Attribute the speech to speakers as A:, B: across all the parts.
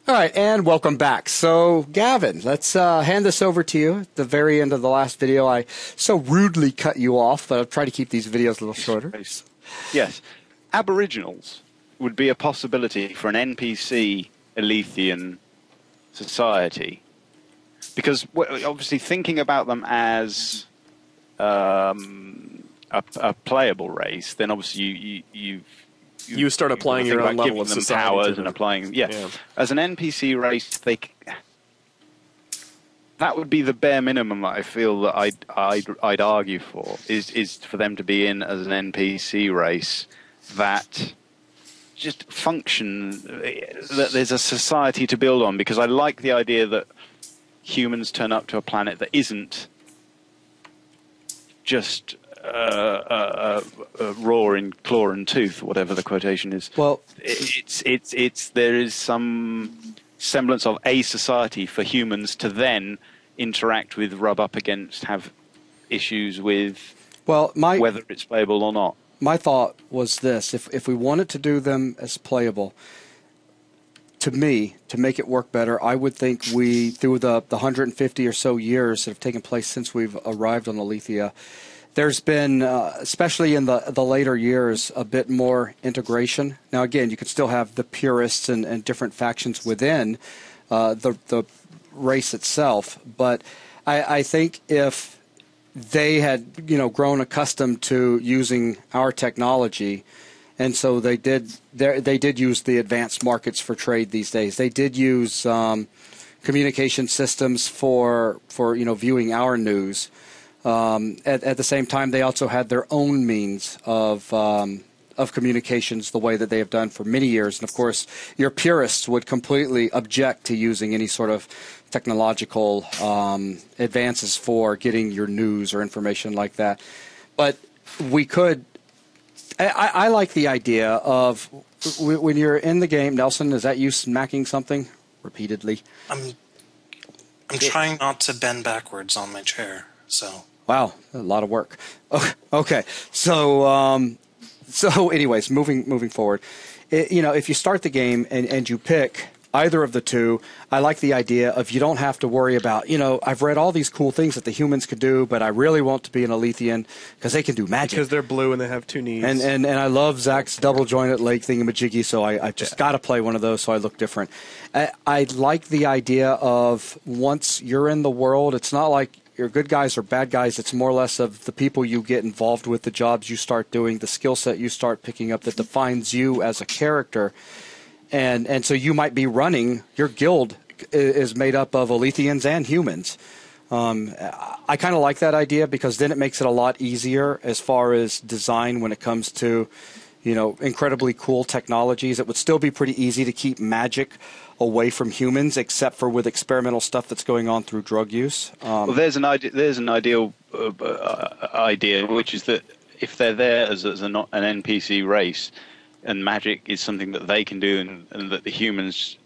A: All right, and welcome back. So, Gavin, let's hand this over to you. At the very end of the last video, I so rudely cut you off, but I'll try to keep these videos a little shorter.
B: Yes. Aboriginals would be a possibility for an NPC Elythian society. Because obviously thinking about them as a playable race, then obviously you
C: start applying your own level of society
B: powers and applying. Yeah. As an NPC race, that would be the bare minimum that I feel that I'd argue for is for them to be in as an NPC race that just function, that there's a society to build on. Because I like the idea that humans turn up to a planet that isn't just raw in claw and tooth, whatever the quotation is.
A: Well,
B: there is some semblance of a society for humans to then interact with, rub up against, have issues with, whether it's playable or not.
A: My thought was this: if we wanted to do them as playable, to me, to make it work better, I would think we, through the 150 or so years that have taken place since we've arrived on Elythia, there's been, especially in the later years, a bit more integration. Now, again, you could still have the purists and different factions within the race itself, but I think if they had, grown accustomed to using our technology, and so they did use the advanced markets for trade these days. They did use communication systems for viewing our news. At the same time, they also had their own means of communications the way that they have done for many years. And, of course, your purists would completely object to using any sort of technological advances for getting your news or information like that. But we could... I like the idea of when you're in the game. Nelson, is that you smacking something repeatedly?
D: I'm trying not to bend backwards on my chair, so...
A: Wow, a lot of work. Okay, so anyways, moving forward, if you start the game and you pick either of the two, I like the idea of you don't have to worry about, I've read all these cool things that the humans could do, but I really want to be an Elythian because they can do magic.
C: Because they're blue and they have two knees.
A: And I love Zach's double jointed leg thingamajiggy, so I just got to play one of those so I look different. I like the idea of once you're in the world, it's not like you're good guys or bad guys. It's more or less of the people you get involved with, the jobs you start doing, the skill set you start picking up that defines you as a character. And so you might be running, your guild is made up of Elythians and humans. I kind of like that idea because then it makes it a lot easier as far as design when it comes to, incredibly cool technologies. It would still be pretty easy to keep magic away from humans, except for with experimental stuff that's going on through drug use.
B: Well, there's an ideal idea, which is that if they're there as an NPC race, and magic is something that they can do, and that the humans,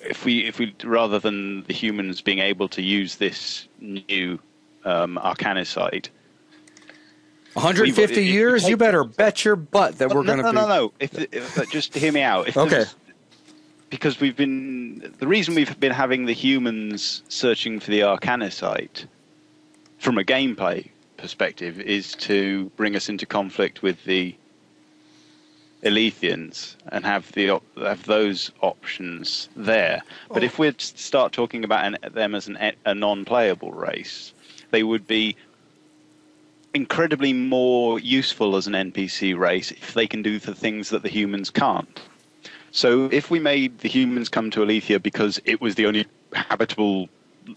B: if we rather than the humans being able to use this new arcanicide.
A: 150 years, you better bet your butt that we're going to be...
B: No. If just hear me out.
A: Okay.
B: Because the reason we've been having the humans searching for the arcanicide from a gameplay perspective is to bring us into conflict with the Elythians and have those options there. But if we start talking about them as a non-playable race, they would be incredibly more useful as an NPC race if they can do the things that the humans can't. So if we made the humans come to Elythia because it was the only habitable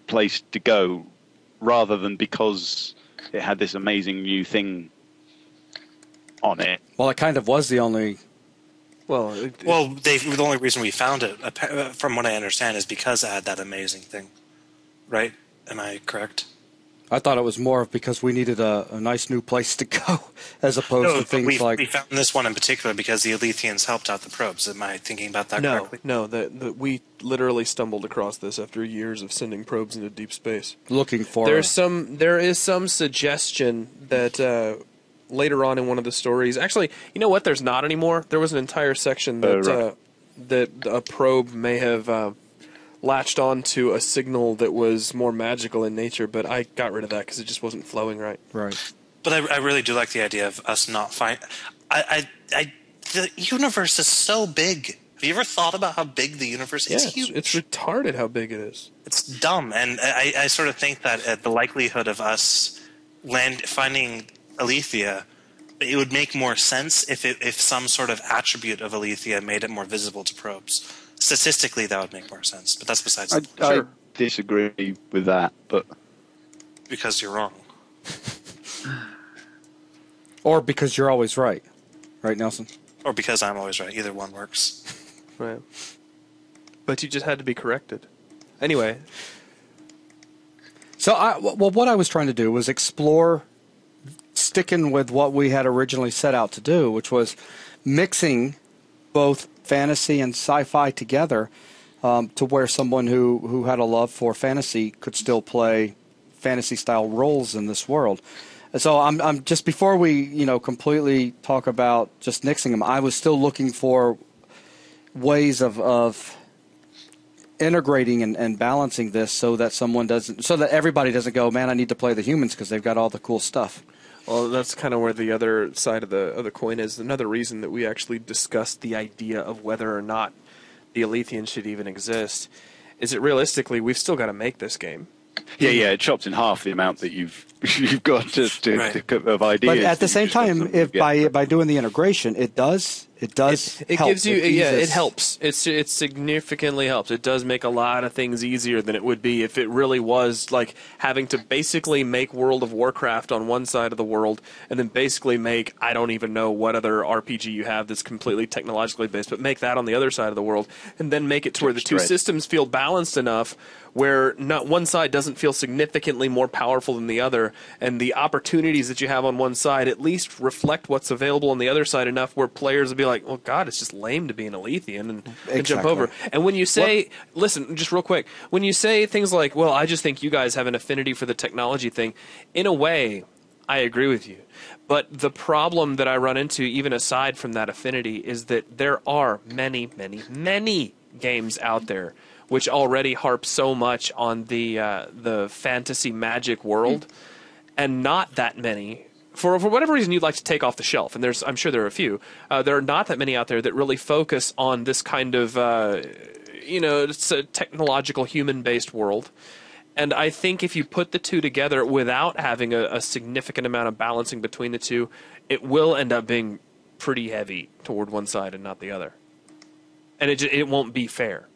B: place to go, rather than because it had this amazing new thing on it.
A: Well, it kind of was the only...
D: the only reason we found it, from what I understand, is because it had that amazing thing. Right? Am I correct?
A: I thought it was more of because we needed a nice new place to go, as opposed to things like...
D: we found this one in particular because the Elythians helped out the probes. Am I thinking about that correctly?
C: No, we literally stumbled across this after years of sending probes into deep space.
A: Looking for...
C: There is some suggestion that later on in one of the stories... Actually, you know what? There's not anymore. There was an entire section that... that a probe may have latched onto a signal that was more magical in nature, but I got rid of that because it just wasn't flowing right.
A: Right.
D: But I really do like the idea of us not find. The universe is so big. Have you ever thought about how big the universe is? It's huge.
C: It's retarded how big it is.
D: It's dumb, and I sort of think that the likelihood of us finding Elythia, it would make more sense if some sort of attribute of Elythia made it more visible to probes. Statistically, that would make more sense, but that's besides the point.
B: I disagree with that, but
D: Because you're wrong.
A: Or because you're always right. Right, Nelson?
D: Or because I'm always right. Either one works.
C: Right. But you just had to be corrected. Anyway.
A: So, what I was trying to do was explore, sticking with what we had originally set out to do, which was mixing both fantasy and sci-fi together to where someone who had a love for fantasy could still play fantasy-style roles in this world. So I'm just before we completely talk about just nixing them, I was still looking for ways of integrating and balancing this so that everybody doesn't go, man, I need to play the humans because they've got all the cool stuff.
C: Well, that's kind of where the other side of the coin is. Another reason that we actually discussed the idea of whether or not the Elythians should even exist is that realistically we've still got to make this game.
B: yeah, it chops in half the amount that you've got to of ideas.
A: But at the same time, if by doing the integration, it does
C: It
A: help.
C: gives you, it helps. It significantly helps. It does make a lot of things easier than it would be if it really was like having to basically make World of Warcraft on one side of the world and then basically make, I don't even know what other RPG you have that's completely technologically based, but make that on the other side of the world and then make it to where the two systems feel balanced enough where not one side doesn't feel significantly more powerful than the other, and the opportunities that you have on one side at least reflect what's available on the other side enough where players will be like, well, God, it's just lame to be an Elythian and jump over. And when you say, listen, just real quick, when you say things like, well, I just think you guys have an affinity for the technology thing, in a way, I agree with you. But the problem that I run into, even aside from that affinity, is that there are many, many, many games out there which already harp so much on the fantasy magic world, and not that many, for whatever reason you'd like to take off the shelf, and I'm sure there are a few, there are not that many out there that really focus on this kind of, it's a technological human-based world. And I think if you put the two together without having a significant amount of balancing between the two, it will end up being pretty heavy toward one side and not the other. And it won't be fair.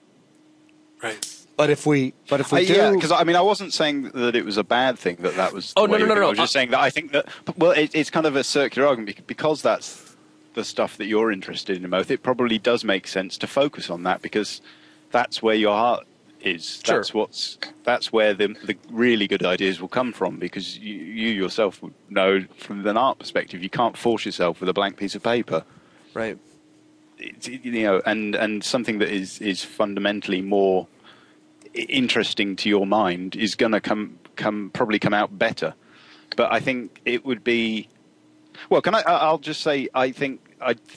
D: Right.
A: But if we do,
B: because I wasn't saying that it was a bad thing that was.
C: Oh, no.
B: I was just saying that I think that it's kind of a circular argument because that's the stuff that you're interested in, Moth. It probably does make sense to focus on that because that's where your heart is.
C: Sure.
B: That's where the really good ideas will come from because you yourself would know from an art perspective you can't force yourself with a blank piece of paper.
C: Right.
B: And something that is fundamentally more interesting to your mind is going to probably come out better. But I think it would be I'll just say I think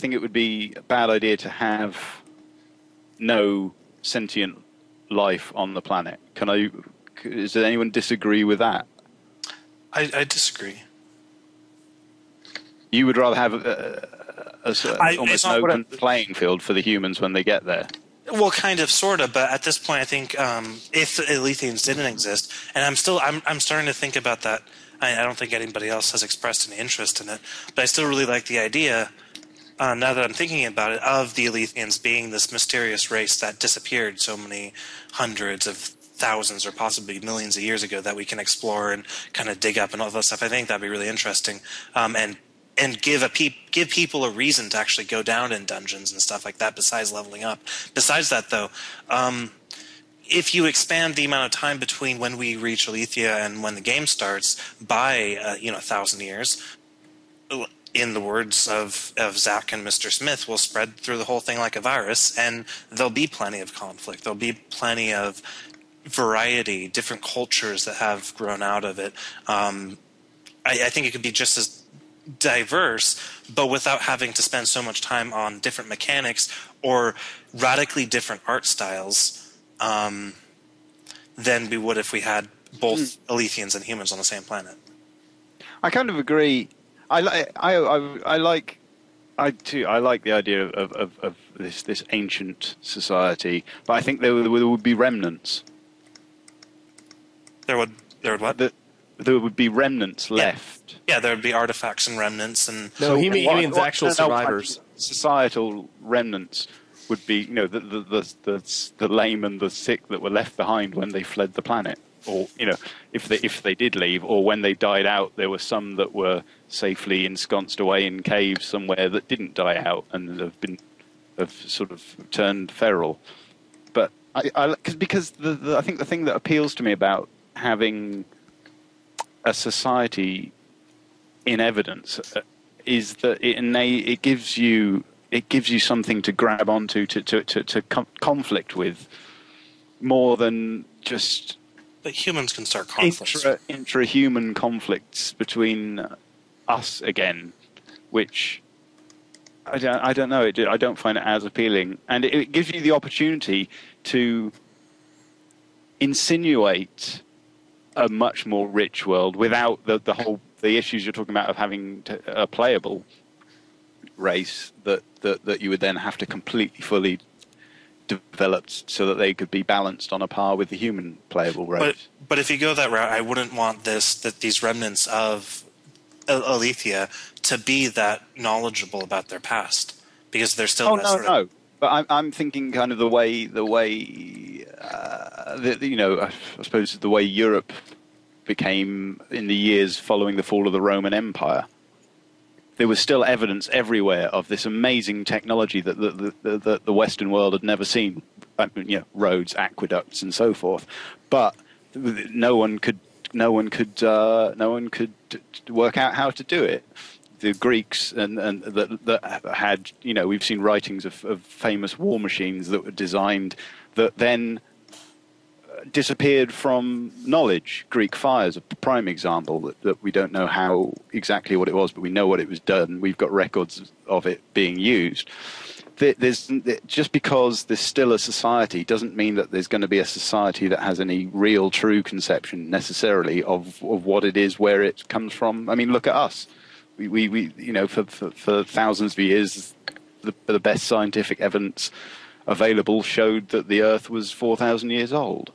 B: it would be a bad idea to have no sentient life on the planet. Does anyone disagree with that?
D: I disagree.
B: You would rather have almost an open playing field for the humans when they get there.
D: Well, kind of, sort of, but at this point, I think if the Elythians didn't exist, and I'm starting to think about that. I don't think anybody else has expressed any interest in it, but I still really like the idea, now that I'm thinking about it, of the Elythians being this mysterious race that disappeared so many hundreds of thousands or possibly millions of years ago that we can explore and kind of dig up and all that stuff. I think that'd be really interesting, and give people a reason to actually go down in dungeons and stuff like that besides leveling up. Besides that, though, if you expand the amount of time between when we reach Elythia and when the game starts by 1,000 years, in the words of Zach and Mr. Smith, will spread through the whole thing like a virus, and there'll be plenty of conflict. There'll be plenty of variety, different cultures that have grown out of it. I think it could be just as diverse, but without having to spend so much time on different mechanics or radically different art styles than we would if we had both Elythians and humans on the same planet.
B: I kind of agree. I like the idea of this ancient society, but I think there would be remnants.
D: There would what?
B: There would be remnants left.
D: Yeah, there would be artifacts and remnants, and
C: No, he means actual survivors.
B: Societal remnants would be, the lame and the sick that were left behind when they fled the planet, or if they did leave, or when they died out, there were some that were safely ensconced away in caves somewhere that didn't die out and have sort of turned feral. But because I think the thing that appeals to me about having a society in evidence is that it gives you something to grab onto to conflict with, more than just.
D: But humans can start conflicts.
B: Intra-human conflicts between us again, which I don't know. I don't find it as appealing, and it gives you the opportunity to insinuate a much more rich world without the issues you're talking about of having a playable race that you would then have to completely fully develop so that they could be balanced on a par with the human playable race.
D: But if you go that route, I wouldn't want these remnants of Elythia to be that knowledgeable about their past, because they're still.
B: No. But I'm thinking kind of the way I suppose the way Europe became in the years following the fall of the Roman Empire. There was still evidence everywhere of this amazing technology that the Western world had never seen, roads, aqueducts, and so forth. But no one could work out how to do it. The Greeks and that had, we've seen writings of famous war machines that were designed that then disappeared from knowledge. Greek fire is a prime example that we don't know how exactly what it was, but we know what it was done. We've got records of it being used. Just because there's still a society doesn't mean that there's going to be a society that has any real true conception necessarily of what it is, where it comes from. I mean, look at us. We for thousands of years, the best scientific evidence available showed that the Earth was 4,000 years old.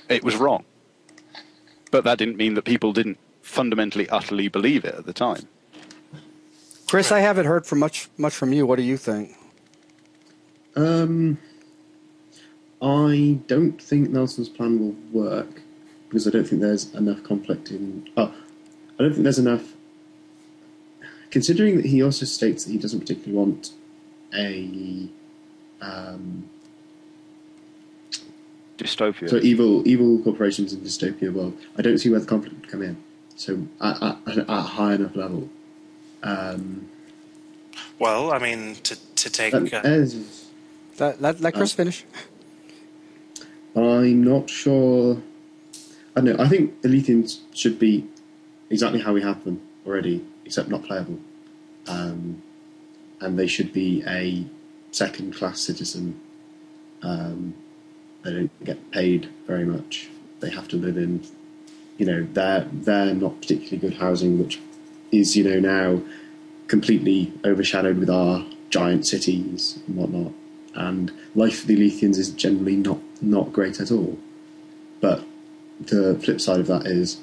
B: It was wrong, but that didn't mean that people didn't fundamentally, utterly believe it at the time.
A: Chris, I haven't heard much from you. What do you think?
E: I don't think Nelson's plan will work, because I don't think there's enough conflict in. I don't think there's enough. Considering that he also states that he doesn't particularly want a
B: dystopia.
E: So evil corporations in dystopia world. I don't see where the conflict would come in. So at a high enough level.
D: Well, I mean, to take.
A: Let Chris finish.
E: I'm not sure. I don't know. I think Elythians should be exactly how we have them already, except not playable. And they should be a second-class citizen. They don't get paid very much. They have to live in, they're not particularly good housing, which is, now completely overshadowed with our giant cities and whatnot. And life for the Elythians is generally not great at all. But the flip side of that is,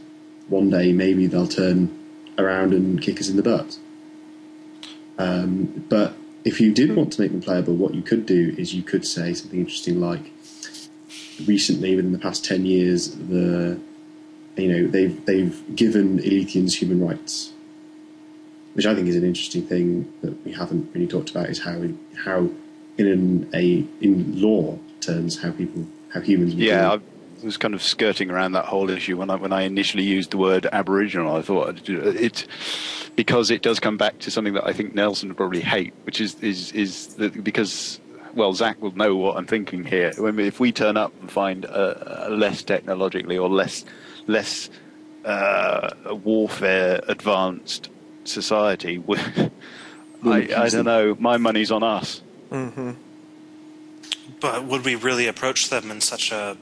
E: one day maybe they'll turn around and kick us in the butt. But if you did want to make them playable, what you could do is you could say something interesting like, recently, within the past 10 years, they've given Elythians human rights, which I think is an interesting thing that we haven't really talked about. Is how in law terms how humans.
B: Yeah, I was kind of skirting around that whole issue when I initially used the word Aboriginal. I thought it because it does come back to something that I think Nelson would probably hate, which is that because. Well, Zach will know what I'm thinking here. If we turn up and find a less technologically or less warfare advanced society, I don't know. My money's on us.
C: Mm-hmm.
D: But would we really approach them in such a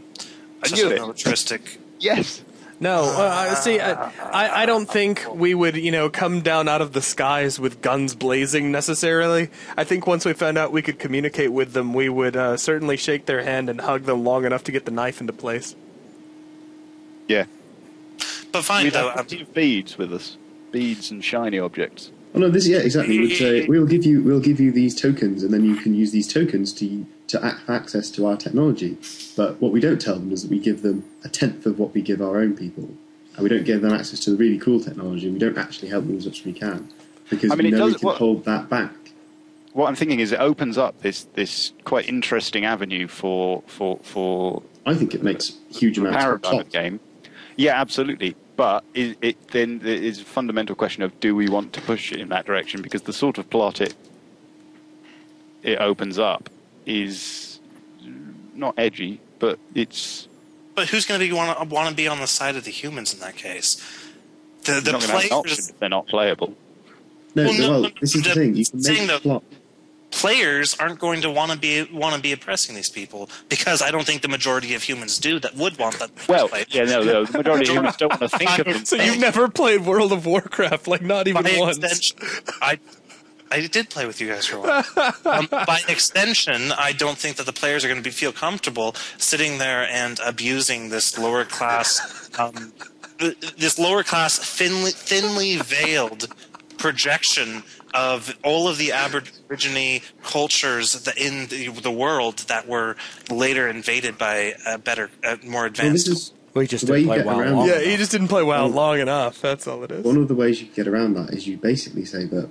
B: knew it.
D: militaristic?
B: Yes.
C: No, see, I don't think we would, come down out of the skies with guns blazing necessarily. I think once we found out we could communicate with them, we would certainly shake their hand and hug them long enough to get the knife into place.
B: Yeah.
D: But fine,
B: We'd
D: though.
B: have beads with us. Beads and shiny objects.
E: Oh no, exactly. We'd say we'll give you these tokens, and then you can use these tokens to have access to our technology. But what we don't tell them is that we give them 1/10 of what we give our own people, and we don't give them access to the really cool technology. We don't actually help them as much as we can because we know we can hold that back.
B: What I'm thinking is it opens up this quite interesting avenue for.
E: I think it makes huge amounts of
B: paradigm game. Yeah, absolutely. But it then is a fundamental question of, do we want to push it in that direction? Because the sort of plot it opens up is not edgy, but it's.
D: But who's going to want to be on the side of the humans in that case? The
B: not going to have an option if they're not playable.
E: No, this is the thing. You can make the plot.
D: Players aren't going to want to be oppressing these people, because I don't think the majority of humans do that would want that.
B: Well, yeah, no, the majority of humans don't want to think of them.
C: So you've never played World of Warcraft, like not even once.
D: I did play with you guys for a while. By extension, I don't think that the players are going to feel comfortable sitting there and abusing this lower class, thinly veiled projection of all of the Aborigine cultures in the world that were later invaded by more advanced.
A: We just didn't play WoW long enough.
C: Yeah, he just didn't play WoW long enough. That's all it is.
E: One of the ways you get around that is you basically say that,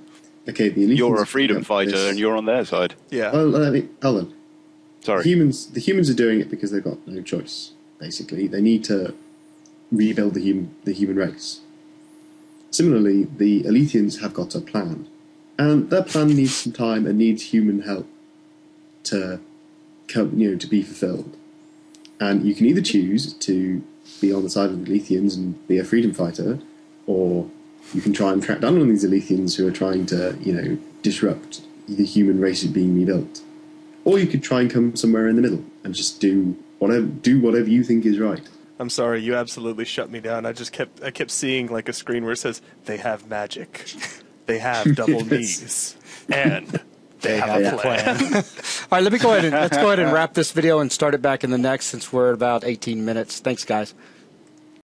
E: okay, the Elythians,
B: you're a freedom fighter and you're on their side.
C: Yeah.
E: Well, hold on.
B: Sorry.
E: The humans are doing it because they've got no choice. Basically, they need to rebuild the human race. Similarly, the Elythians have got a plan, and their plan needs some time and needs human help to be fulfilled. And you can either choose to be on the side of the Elythians and be a freedom fighter, or you can try and crack down on these Elythians who are trying to, disrupt the human race being rebuilt. Or you could try and come somewhere in the middle and just do whatever you think is right.
C: I'm sorry, you absolutely shut me down. I kept seeing like a screen where it says they have magic, they have double knees, and they have a plan.
A: All right, let's go ahead and wrap this video and start it back in the next, since we're at about 18 minutes. Thanks, guys.